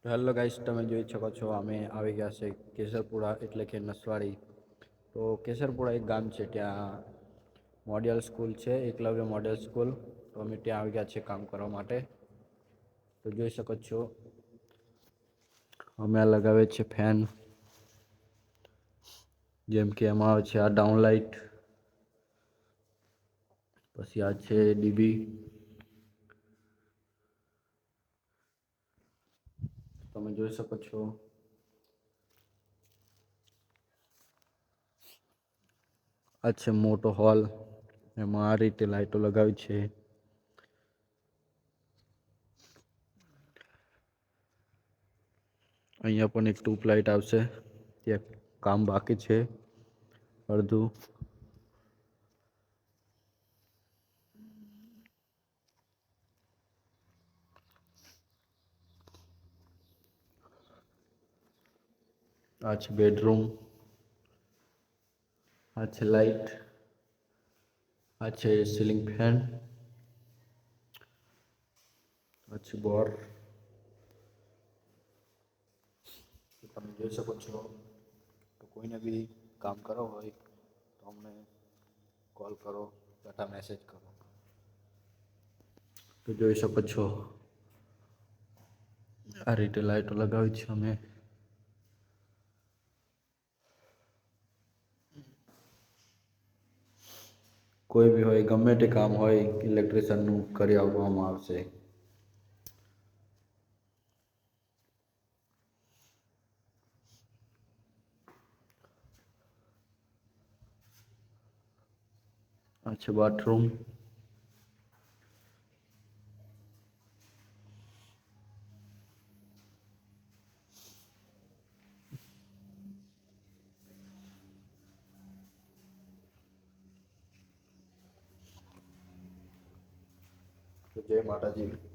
તો hello guys, તમે જોઈ શકો છો અમે આવી ગયા છે કેસરપુરા એટલે કે નસવાડી. તો કેસરપુરા એક ગામ છે, ત્યાં મોડેલ સ્કૂલ છે, એકલવ્ય મોડેલ સ્કૂલ. તો અમે ત્યાં આવી ગયા છે કામ કરવા માટે. તો જોઈ શકો છો અમે આ લગાવે છે ફેન, જેમ કે એમાં આવે છે આ ડાઉન લાઇટ, પછી આ છે ડીબી. તમે જોઈ શકો છો આ છે મોટો હોલ, એમાં આ રીતે લાઈટો લગાવી છે. અહીંયા પણ એક ટ્યુબ લાઇટ આવશે, ત્યાં કામ બાકી છે અડધું. આ છે બેડરૂમ, આ છે લાઇટ, આ છે સીલિંગ ફેન, આ છે બોર. તમે જોઈ શકો છો. તો કોઈને બી કામ કરવું હોય તો અમને કોલ કરો તથા મેસેજ કરો. તો જોઈ શકો છો આ રીતે લાઈટો લગાવી છે અમે. કોઈ બી હોય, ગમે તે કામ હોય, ઇલેક્ટ્રિશિયનનું કરી આપવામાં આવશે. આ છે બાથરૂમ, તો જય માતાજી.